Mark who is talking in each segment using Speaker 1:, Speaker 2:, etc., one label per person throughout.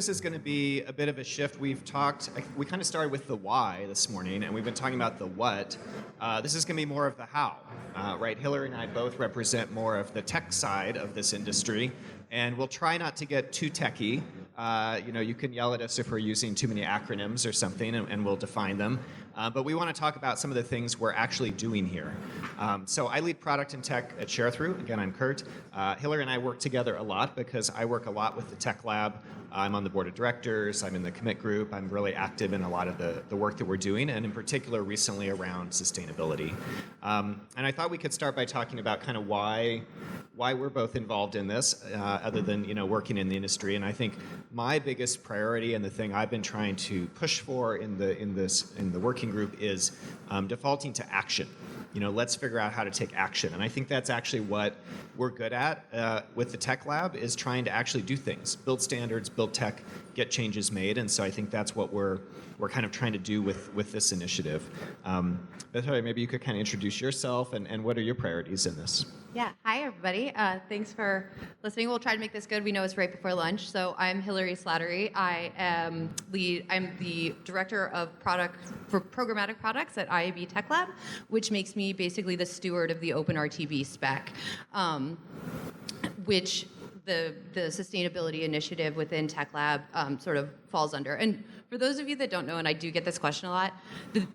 Speaker 1: this is going to be a bit of a shift. We kind of started with the why this morning, and we've been talking about the what. This is going to be more of the how, right? Hillary and I both represent more of the tech side of this industry, and we'll try not to get too techy. You can yell at us if we're using too many acronyms or something, and we'll define them. But we want to talk about some of the things we're actually doing here. So I lead product and tech at Sharethrough. Again, I'm Curt. Hillary and I work together a lot because I work a lot with the Tech Lab. I'm on the board of directors. I'm in the commit group. I'm really active in a lot of the work that we're doing, and in particular recently around sustainability. And I thought we could start by talking about kind of why we're both involved in this, other than working in the industry. And I think my biggest priority and the thing I've been trying to push for in the working group is defaulting to action. Let's figure out how to take action. And I think that's actually what we're good at with the Tech Lab, is trying to actually do things, build standards, build tech, get changes made. And so I think that's what we're kind of trying to do with this initiative. Bethany, maybe you could kind of introduce yourself and what are your priorities in this?
Speaker 2: Yeah, hi everybody. Thanks for listening. We'll try to make this good. We know it's right before lunch. So I'm Hillary Slattery. I'm the director of product for programmatic products at IAB Tech Lab, which makes me basically the steward of the OpenRTB spec, which the sustainability initiative within Tech Lab sort of falls under. And for those of you that don't know, and I do get this question a lot,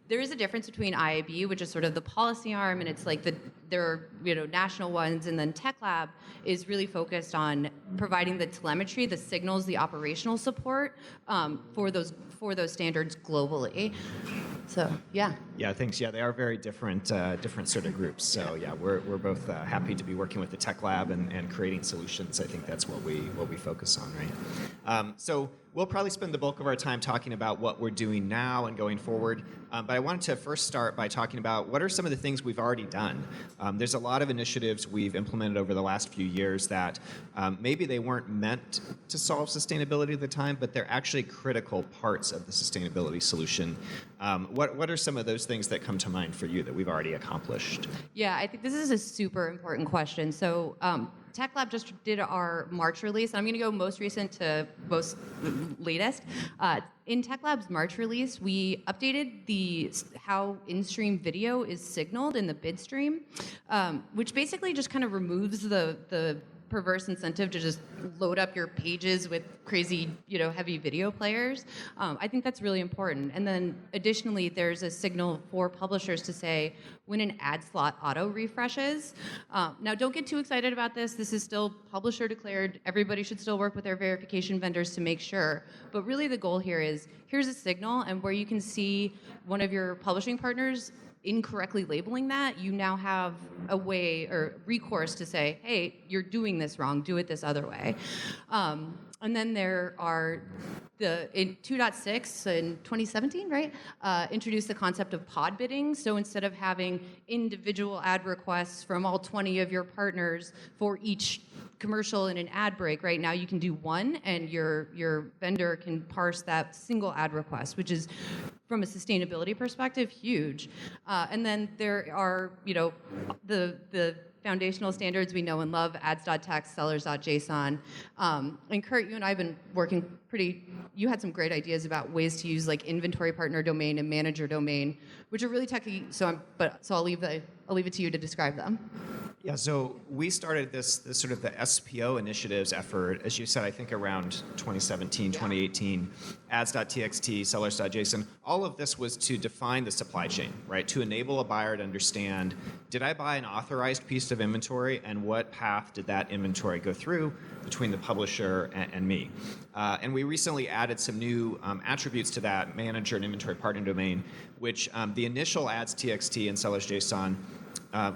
Speaker 2: there is a difference between IAB, which is sort of the policy arm, and it's like there are national ones, and then Tech Lab is really focused on providing the telemetry, the signals, the operational support for those standards globally. So yeah.
Speaker 1: Yeah, thanks. Yeah, they are very different sort of groups. So yeah, we're both happy to be working with the Tech Lab and creating solutions. I think that's what we focus on, right? So we'll probably spend the bulk of our time talking about what we're doing now and going forward. But I wanted to first start by talking about what are some of the things we've already done. There's a lot of initiatives we've implemented over the last few years that maybe they weren't meant to solve sustainability at the time, but they're actually critical parts of the sustainability solution. What are some of those things that come to mind for you that we've already accomplished?
Speaker 2: Yeah, I think this is a super important question. So Tech Lab just did our March release. I'm going to go most recent to most latest. In Tech Lab's March release, we updated how in-stream video is signaled in the bid stream, which basically just kind of removes the perverse incentive to just load up your pages with crazy, heavy video players. I think that's really important. And then additionally, there's a signal for publishers to say when an ad slot auto refreshes. Now, don't get too excited about this. This is still publisher declared. Everybody should still work with their verification vendors to make sure. But really the goal here is, here's a signal, and where you can see one of your publishing partners incorrectly labeling that, you now have a way or recourse to say, hey, you're doing this wrong, do it this other way. And then there are in 2.6 in 2017, right, introduced the concept of pod bidding. So instead of having individual ad requests from all 20 of your partners for each commercial in an ad break, right now you can do one, and your vendor can parse that single ad request, which is, from a sustainability perspective, huge. And then there are, the foundational standards we know and love, ads.txt, sellers.json. And Curt, you and I have been working you had some great ideas about ways to use like inventory partner domain and manager domain, which are really techy, so I'll leave it to you to describe them.
Speaker 1: Yeah, so we started this sort of the SPO initiatives effort, as you said, I think around 2017, 2018, ads.txt, sellers.json. All of this was to define the supply chain, right? To enable a buyer to understand, did I buy an authorized piece of inventory, and what path did that inventory go through between the publisher and me? And we recently added some new attributes to that manager and inventory partner domain, which the initial ads.txt and sellers.json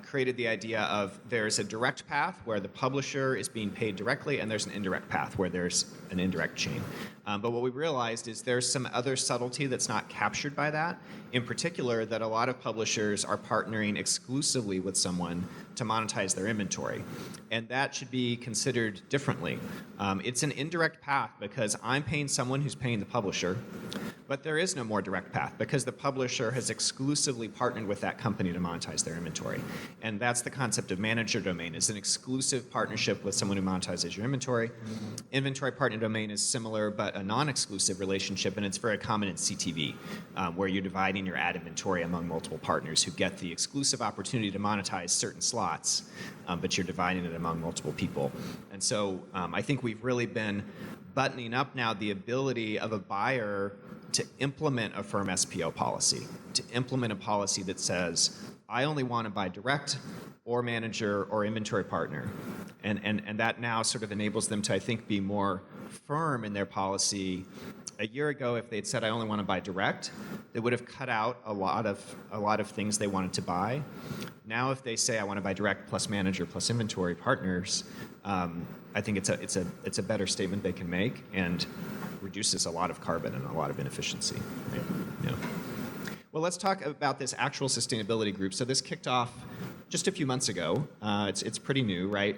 Speaker 1: created the idea of there's a direct path where the publisher is being paid directly, and there's an indirect path where there's an indirect chain. But what we realized is there's some other subtlety that's not captured by that. In particular, that a lot of publishers are partnering exclusively with someone to monetize their inventory. And that should be considered differently. It's an indirect path because I'm paying someone who's paying the publisher, But there is no more direct path because the publisher has exclusively partnered with that company to monetize their inventory. And that's the concept of manager domain, is an exclusive partnership with someone who monetizes your inventory. Inventory partner domain is similar, but a non-exclusive relationship, and it's very common in CTV, where you're dividing your ad inventory among multiple partners who get the exclusive opportunity to monetize certain slots, but you're dividing it among multiple people. And so I think we've really been buttoning up now the ability of a buyer to implement a firm SPO policy, to implement a policy that says, I only want to buy direct or manager or inventory partner. And that now sort of enables them to, I think, be more firm in their policy. A year ago, if they'd said, I only want to buy direct, they would have cut out a lot of things they wanted to buy. Now, if they say, I want to buy direct plus manager plus inventory partners, I think it's a better statement they can make and reduces a lot of carbon and a lot of inefficiency. Right? Yeah. Well, let's talk about this actual sustainability group. So this kicked off just a few months ago. It's pretty new, right?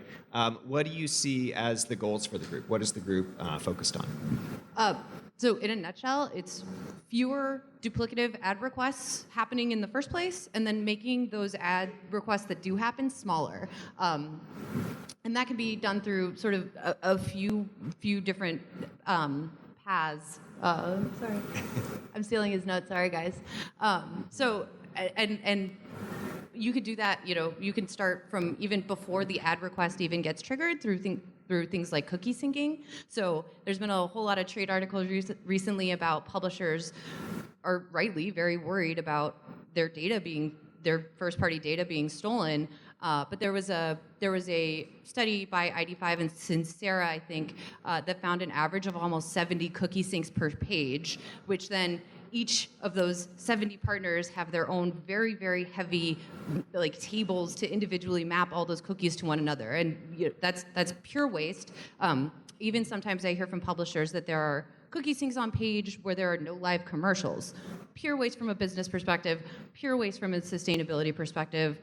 Speaker 1: What do you see as the goals for the group? What is the group focused on?
Speaker 2: So in a nutshell, it's fewer duplicative ad requests happening in the first place, and then making those ad requests that do happen smaller. And that can be done through sort of a few different paths. Sorry, I'm stealing his notes. Sorry, guys. And you could do that. You can start from even before the ad request even gets triggered through things like cookie syncing. So there's been a whole lot of trade articles recently about publishers are rightly very worried about their first-party data being stolen. But there was a study by ID5 and Sincera, I think, that found an average of almost 70 cookie syncs per page, which then each of those 70 partners have their own very, very heavy tables to individually map all those cookies to one another. And that's pure waste. Even sometimes I hear from publishers that there are cookie syncs on page where there are no live commercials. Pure waste from a business perspective, pure waste from a sustainability perspective.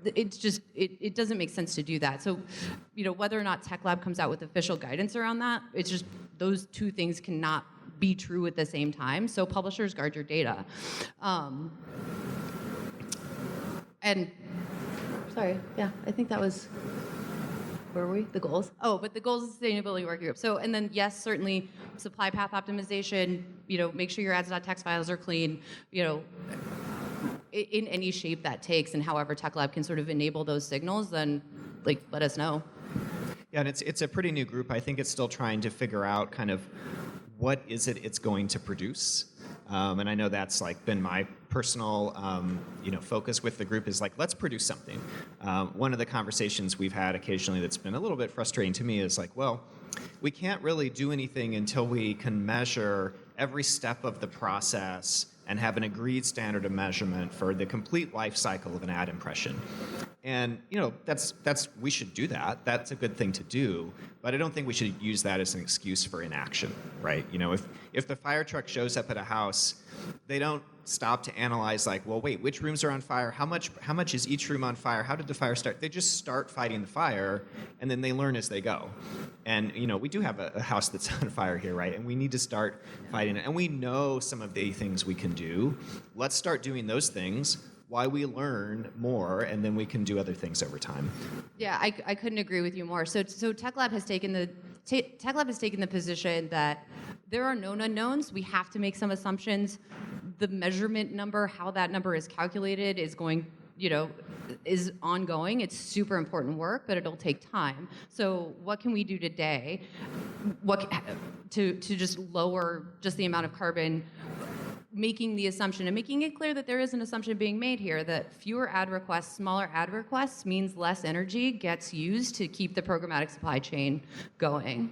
Speaker 2: It's just, it doesn't make sense to do that. So, whether or not Tech Lab comes out with official guidance around that, it's just those two things cannot be true at the same time. So publishers, guard your data. And sorry, yeah, I think that was, where were we? The goals? Oh, but the goals of the sustainability working group. So, and then yes, certainly supply path optimization, make sure your ads.txt files are clean, in any shape that takes, and however Tech Lab can sort of enable those signals, then let us know.
Speaker 1: Yeah, and it's a pretty new group. I think it's still trying to figure out kind of what is it it's going to produce. And I know that's been my personal focus with the group is let's produce something. One of the conversations we've had occasionally that's been a little bit frustrating to me is well, we can't really do anything until we can measure every step of the process and have an agreed standard of measurement for the complete life cycle of an ad impression. And that's we should do that. That's a good thing to do, but I don't think we should use that as an excuse for inaction, right? If the fire truck shows up at a house, they don't stop to analyze well, wait, which rooms are on fire? How much is each room on fire? How did the fire start? They just start fighting the fire, and then they learn as they go. And we do have a house that's on fire here, right? And we need to start fighting it. And we know some of the things we can do. Let's start doing those things while we learn more, and then we can do other things over time.
Speaker 2: Yeah, I couldn't agree with you more. So Tech Lab has taken the position that there are known unknowns. We have to make some assumptions. The measurement number, how that number is calculated, is is ongoing. It's super important work, but it'll take time. So what can we do today? To just lower just the amount of carbon? Making the assumption and making it clear that there is an assumption being made here that fewer ad requests, smaller ad requests means less energy gets used to keep the programmatic supply chain going.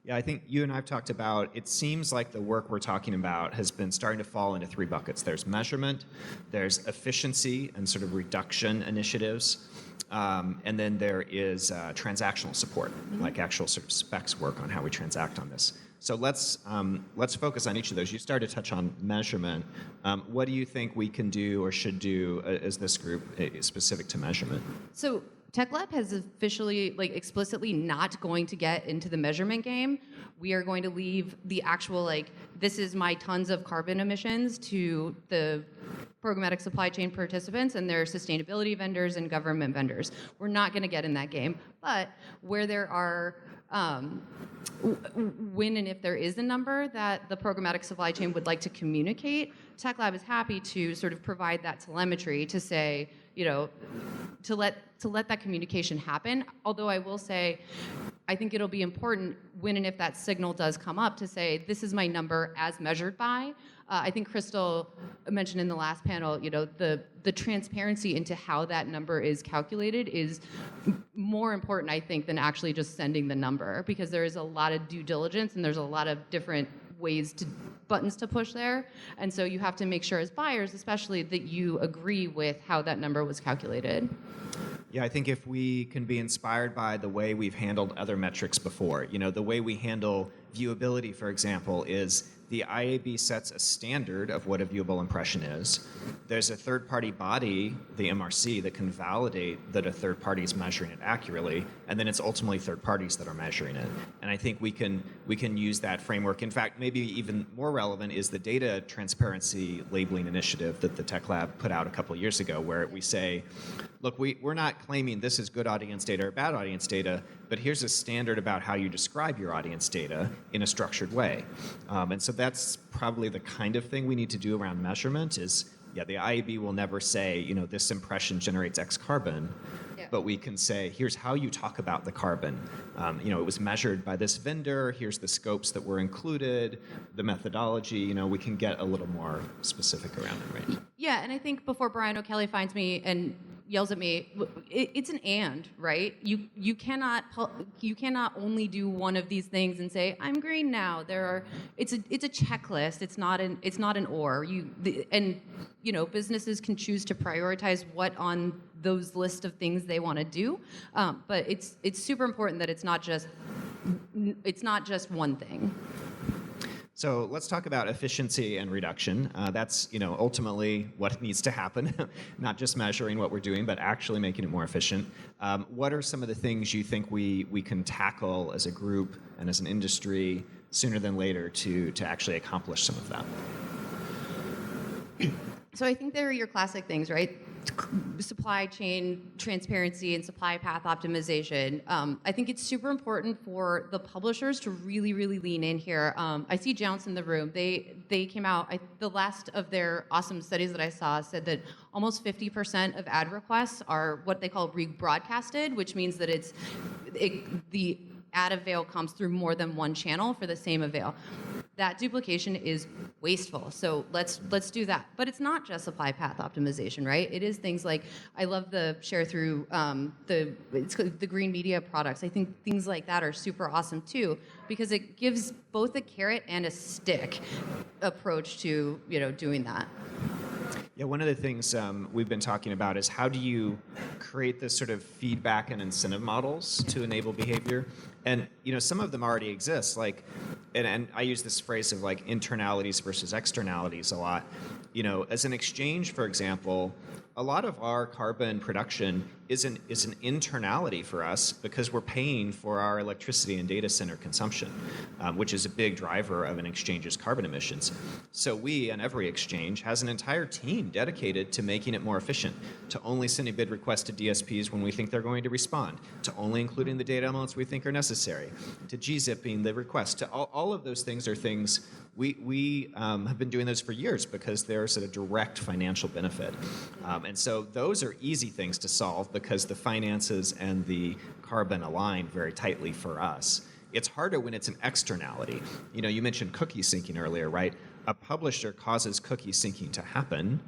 Speaker 1: Yeah, I think you and I have talked about, it seems like the work we're talking about has been starting to fall into three buckets. There's measurement, there's efficiency and sort of reduction initiatives, and then there is transactional support, actual sort of specs work on how we transact on this. So let's focus on each of those. You started to touch on measurement. What do you think we can do or should do as this group specific to measurement?
Speaker 2: So Tech Lab has officially, like, explicitly not going to get into the measurement game. We are going to leave the actual, like, this is my tons of carbon emissions to the programmatic supply chain participants and their sustainability vendors and government vendors. We're not going to get in that game. But where there are when and if there is a number that the programmatic supply chain would like to communicate, Tech Lab is happy to sort of provide that telemetry to say, you know, to let that communication happen. Although I will say, I think it'll be important when and if that signal does come up to say, this is my number as measured by. I think Crystal mentioned in the last panel, you know, the transparency into how that number is calculated is more important, I think, than actually just sending the number, because there is a lot of due diligence and there's a lot of different buttons to push there. And so you have to make sure as buyers, especially, that you agree with how that number was calculated.
Speaker 1: Yeah, I think if we can be inspired by the way we've handled other metrics before, you know, the way we handle viewability, for example, is the IAB sets a standard of what a viewable impression is. There's a third-party body, the MRC, that can validate that a third party is measuring it accurately, and then it's ultimately third parties that are measuring it. And I think we can use that framework. In fact, maybe even more relevant is the data transparency labeling initiative that the Tech Lab put out a couple of years ago, where we say, look, we're not claiming this is good audience data or bad audience data, but here's a standard about how you describe your audience data in a structured way. And so that's probably the kind of thing we need to do around measurement is, yeah, the IAB will never say, you know, this impression generates X carbon, but we can say, here's how you talk about the carbon. You know, it was measured by this vendor, here's the scopes that were included, the methodology, you know, we can get a little more specific around it, right?
Speaker 2: Yeah, and I think before Brian O'Kelly finds me and yells at me, it's an and, right? You cannot only do one of these things and say, I'm green now. It's a checklist. It's not an or. And you know, businesses can choose to prioritize what on those list of things they want to do. But it's super important that it's not just one thing.
Speaker 1: So let's talk about efficiency and reduction. That's, you know, ultimately what needs to happen, not just measuring what we're doing, but actually making it more efficient. What are some of the things you think we can tackle as a group and as an industry sooner than later to actually accomplish some of that?
Speaker 2: So I think there are your classic things, right? Supply chain transparency and supply path optimization. I think it's super important for the publishers to really, really lean in here. I see Jounce in the room. They came out, the last of their awesome studies that I saw said that almost 50% of ad requests are what they call rebroadcasted, which means that the ad avail comes through more than one channel for the same avail. That duplication is wasteful. So let's do that. But it's not just supply path optimization, right? It is things like, I love the Sharethrough, the green media products. I think things like that are super awesome too, because it gives both a carrot and a stick approach to, you know, doing that.
Speaker 1: Yeah, one of the things we've been talking about is how do you create this sort of feedback and incentive models to enable behavior? And you know, some of them already exist. Like, and I use this phrase of like internalities versus externalities a lot. You know, as an exchange, for example, a lot of our carbon production is an internality for us because we're paying for our electricity and data center consumption, which is a big driver of an exchange's carbon emissions. So we, and every exchange, has an entire team dedicated to making it more efficient, to only sending bid requests to DSPs when we think they're going to respond, to only including the data elements we think are necessary, to gzipping the request. To all of those things are things we have been doing those for years because there's a direct financial benefit. And so those are easy things to solve because the finances and the carbon align very tightly for us. It's harder when it's an externality. You know, you mentioned cookie syncing earlier, right? A publisher causes cookie syncing to happen,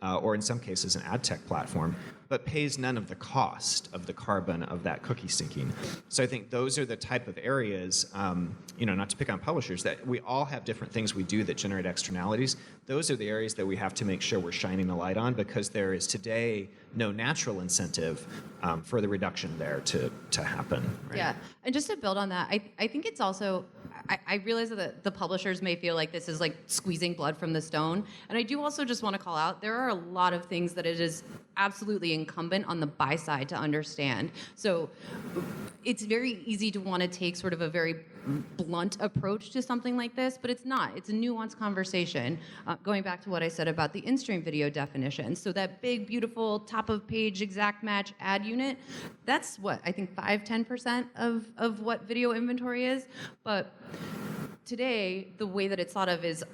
Speaker 1: or in some cases an ad tech platform, but pays none of the cost of the carbon of that cookie syncing. So I think those are the type of areas, you know, not to pick on publishers, that we all have different things we do that generate externalities. Those are the areas that we have to make sure we're shining a light on because there is today no natural incentive for the reduction there to happen. Right?
Speaker 2: Yeah, and just to build on that, I think it's also, I realize that the publishers may feel like this is like squeezing blood from the stone, and I do also just want to call out, there are a lot of things that it is absolutely incumbent on the buy side to understand. So it's very easy to want to take sort of a very blunt approach to something like this, but it's not. It's a nuanced conversation. Going back to what I said about the in-stream video definition. So that big, beautiful, top-of-page exact match ad unit, that's what, I think 5-10% of what video inventory is. But today, the way that it's thought of is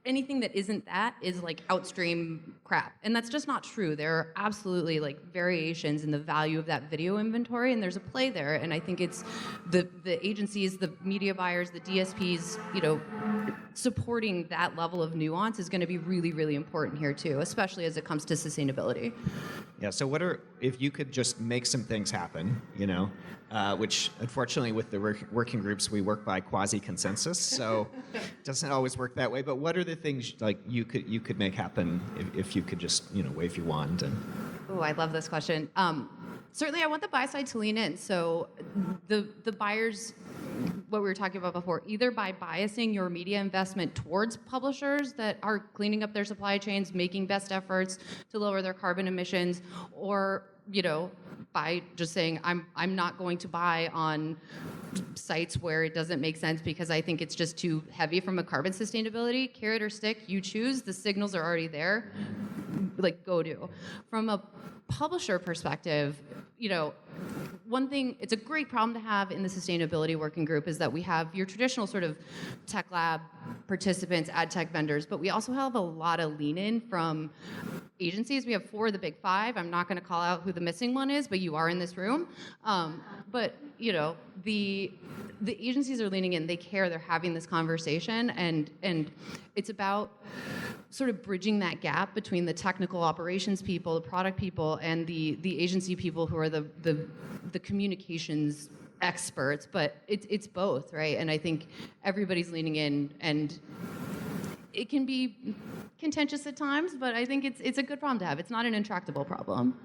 Speaker 2: anything that isn't that is like outstream crap, and that's just not true. There are absolutely like variations in the value of that video inventory, and there's a play there. And I think it's the agencies, the media buyers, the DSPs, supporting that level of nuance is going to be really, really important here too, especially as it comes to sustainability.
Speaker 1: Yeah. So if you could just make some things happen, which unfortunately with the working groups we work by quasi-consensus, so it doesn't always work that way. But what are the things like you could make happen if you could just wave your wand? And
Speaker 2: Oh, I love this question. Certainly, I want the buy side to lean in. So the buyers, what we were talking about before, either by biasing your media investment towards publishers that are cleaning up their supply chains, making best efforts to lower their carbon emissions, or by just saying I'm not going to buy on sites where it doesn't make sense because I think it's just too heavy from a carbon sustainability. Carrot or stick, you choose. The signals are already there. Like, go do. From a publisher perspective, one thing, it's a great problem to have in the sustainability working group is that we have your traditional sort of tech lab participants, ad tech vendors, but we also have a lot of lean in from agencies. We have 4 of the big 5. I'm not going to call out who the missing one is, but you are in this room. But the agencies are leaning in. They care. They're having this conversation, and it's about sort of bridging that gap between the technical operations people, the product people, and the agency people who are the communications experts. But it's both, right? And I think everybody's leaning in, and it can be contentious at times, but I think it's a good problem to have. It's not an intractable problem.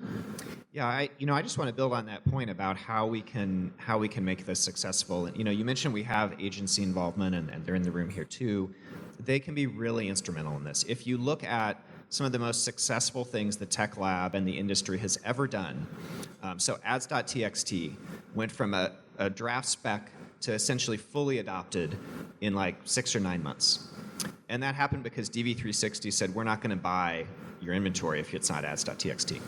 Speaker 1: Yeah, I just want to build on that point about how we can make this successful. You mentioned we have agency involvement, and they're in the room here too. They can be really instrumental in this. If you look at some of the most successful things the Tech Lab and the industry has ever done, so ads.txt went from a draft spec to essentially fully adopted in like 6 or 9 months. And that happened because DV360 said, we're not going to buy your inventory if it's not ads.txt.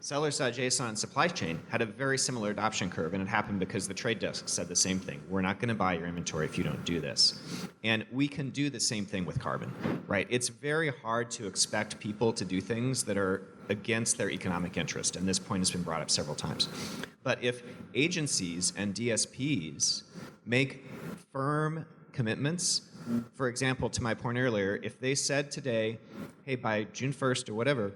Speaker 1: Sellers.json supply chain had a very similar adoption curve, and it happened because the trade desk said the same thing. We're not going to buy your inventory if you don't do this. And we can do the same thing with carbon, right? It's very hard to expect people to do things that are against their economic interest, and this point has been brought up several times. But if agencies and DSPs make firm commitments, for example, to my point earlier, if they said today, hey, by June 1st or whatever,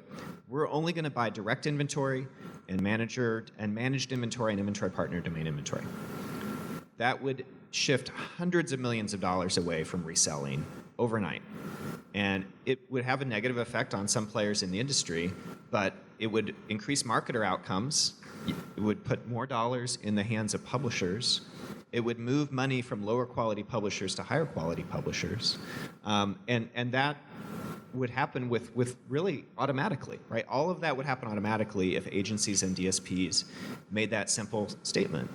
Speaker 1: we're only going to buy direct inventory and managed inventory and inventory partner domain inventory, that would shift hundreds of millions of dollars away from reselling overnight. And it would have a negative effect on some players in the industry, but it would increase marketer outcomes. It would put more dollars in the hands of publishers. It would move money from lower quality publishers to higher quality publishers. And that would happen with really automatically, right? All of that would happen automatically if agencies and DSPs made that simple statement.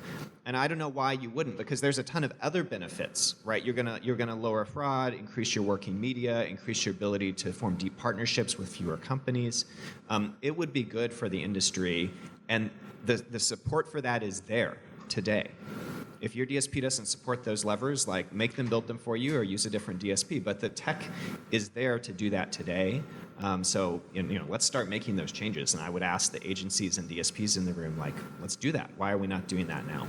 Speaker 1: And I don't know why you wouldn't, because there's a ton of other benefits, right? You're gonna lower fraud, increase your working media, increase your ability to form deep partnerships with fewer companies. It would be good for the industry, and the support for that is there today. If your DSP doesn't support those levers, like make them build them for you or use a different DSP. But the tech is there to do that today. So let's start making those changes. And I would ask the agencies and DSPs in the room, like, let's do that. Why are we not doing that now?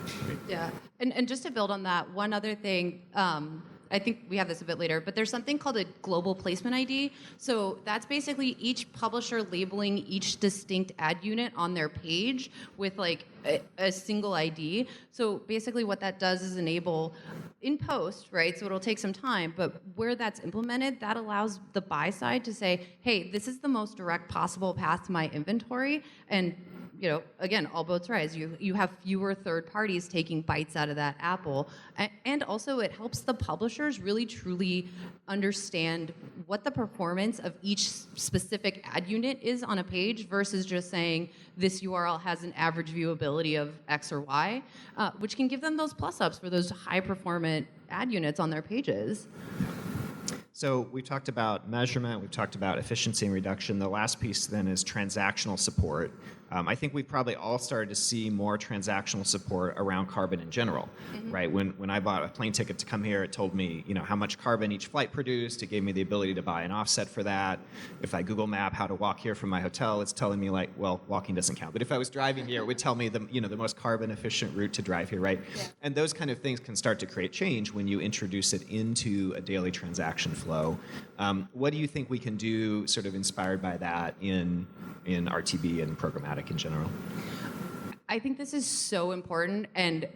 Speaker 2: Yeah, and just to build on that, one other thing, I think we have this a bit later, but there's something called a global placement ID. So that's basically each publisher labeling each distinct ad unit on their page with like a single ID. So basically what that does is enable in post, right? So it'll take some time, but where that's implemented, that allows the buy side to say, hey, this is the most direct possible path to my inventory, and again, all boats rise. You have fewer third parties taking bites out of that apple, and also it helps the publishers really truly understand what the performance of each specific ad unit is on a page versus just saying this URL has an average viewability of X or Y, which can give them those plus-ups for those high-performant ad units on their pages.
Speaker 1: So we've talked about measurement, we've talked about efficiency and reduction. The last piece then is transactional support. I think we've probably all started to see more transactional support around carbon in general, right? When I bought a plane ticket to come here, it told me, how much carbon each flight produced. It gave me the ability to buy an offset for that. If I Google Map how to walk here from my hotel, it's telling me walking doesn't count. But if I was driving here, it would tell me the most carbon efficient route to drive here, right? Yeah. And those kind of things can start to create change when you introduce it into a daily transaction flow. What do you think we can do, sort of inspired by that, in RTB and programmatic in general?
Speaker 2: I think this is so important, and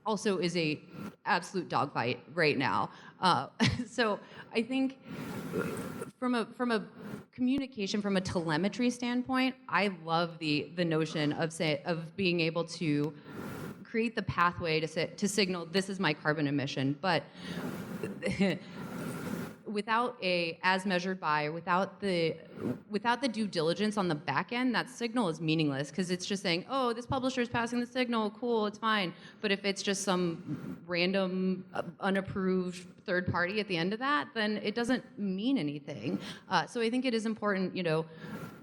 Speaker 2: also is a absolute dogfight right now. So I think from a communication, from a telemetry standpoint, I love the notion of being able to create the pathway to signal this is my carbon emission, but without a as measured by, without the due diligence on the back end, that signal is meaningless, because it's just saying, oh, this publisher is passing the signal, cool, it's fine. But if it's just some random unapproved third party at the end of that, then it doesn't mean anything. So I think it is important,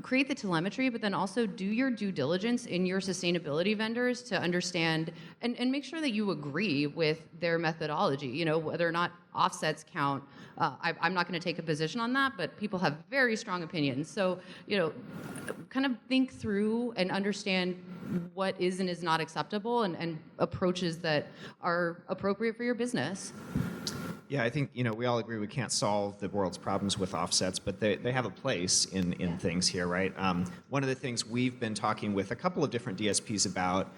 Speaker 2: create the telemetry, but then also do your due diligence in your sustainability vendors to understand and make sure that you agree with their methodology, whether or not offsets count. I'm not going to take a position on that, but people have very strong opinions. So, kind of think through and understand what is and is not acceptable, and approaches that are appropriate for your business.
Speaker 1: Yeah, I think we all agree we can't solve the world's problems with offsets, but they have a place in things here, right? One of the things we've been talking with a couple of different DSPs about,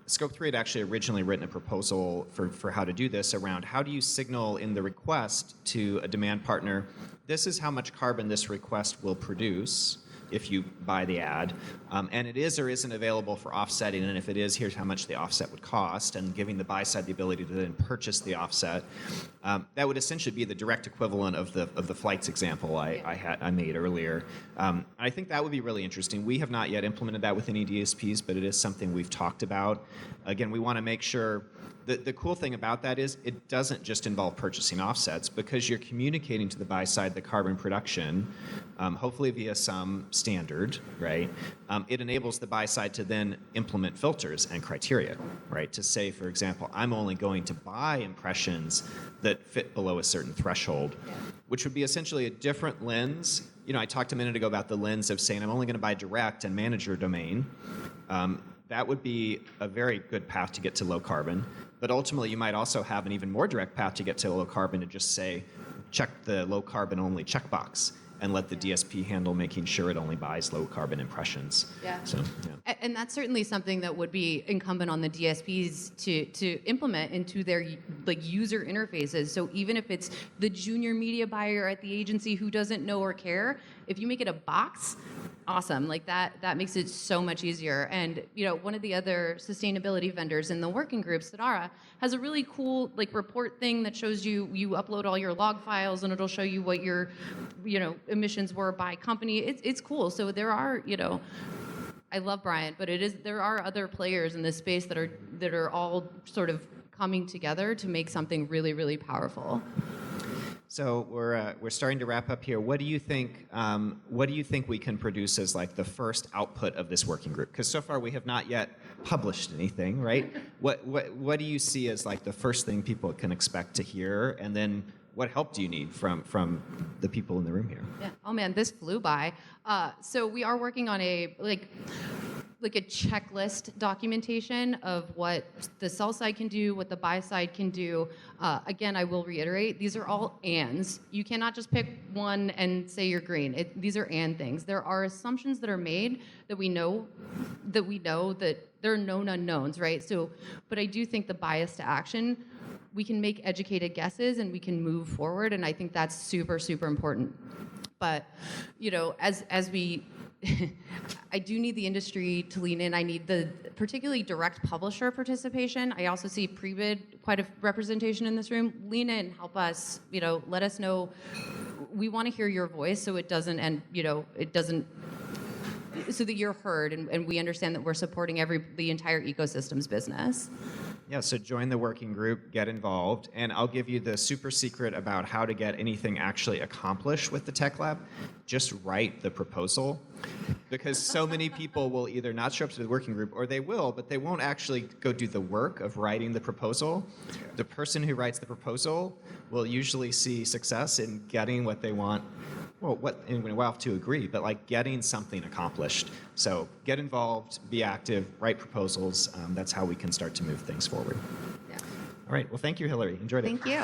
Speaker 1: Scope 3 had actually originally written a proposal for how to do this around how do you signal in the request to a demand partner, this is how much carbon this request will produce if you buy the ad, and it is or isn't available for offsetting, and if it is, here's how much the offset would cost, and giving the buy side the ability to then purchase the offset. That would essentially be the direct equivalent of the flights example I made earlier. I think that would be really interesting. We have not yet implemented that with any DSPs, but it is something we've talked about. Again, we want to make sure. The cool thing about that is it doesn't just involve purchasing offsets, because you're communicating to the buy side the carbon production, hopefully via some standard, right? It enables the buy side to then implement filters and criteria, right? To say, for example, I'm only going to buy impressions that fit below a certain threshold, which would be essentially a different lens. I talked a minute ago about the lens of saying I'm only going to buy direct and manager domain. That would be a very good path to get to low carbon. But ultimately, you might also have an even more direct path to get to low carbon, to just say, check the low carbon only checkbox and let the DSP handle making sure it only buys low carbon impressions.
Speaker 2: Yeah.
Speaker 1: So, yeah.
Speaker 2: And that's certainly something that would be incumbent on the DSPs to implement into their user interfaces. So even if it's the junior media buyer at the agency who doesn't know or care, if you make it a box, awesome. That makes it so much easier. And one of the other sustainability vendors in the working group, Slattery, has a really cool report thing that shows you upload all your log files, and it'll show you what your emissions were by company. It's cool. So there are I love Brian, but there are other players in this space that are all sort of coming together to make something really, really powerful.
Speaker 1: So we're starting to wrap up here. What do you think? What do you think we can produce as the first output of this working group? Because so far we have not yet published anything, right? What do you see as the first thing people can expect to hear, and then what help do you need from the people in the room here?
Speaker 2: Yeah. Oh man, this flew by. So we are working on a a checklist documentation of what the sell side can do, what the buy side can do. Again, I will reiterate, these are all ands. You cannot just pick one and say you're green. These are and things. There are assumptions that are made that we know that there are known unknowns, right? So, but I do think the bias to action, we can make educated guesses and we can move forward, and I think that's super, super important. But as we I do need the industry to lean in. I need the particularly direct publisher participation. I also see pre-bid, quite a representation in this room. Lean in, help us, let us know. We want to hear your voice so it doesn't, so that you're heard and we understand that we're supporting the entire ecosystem's business.
Speaker 1: Yeah, so join the working group, get involved, and I'll give you the super secret about how to get anything actually accomplished with the Tech Lab. Just write the proposal, because so many people will either not show up to the working group, or they will, but they won't actually go do the work of writing the proposal. The person who writes the proposal will usually see success in getting what they want. Well, and we'll have to agree, but like getting something accomplished. So get involved, be active, write proposals. That's how we can start to move things forward.
Speaker 2: Yeah.
Speaker 1: All right. Well, thank you, Hillary. Enjoyed it.
Speaker 2: Thank you.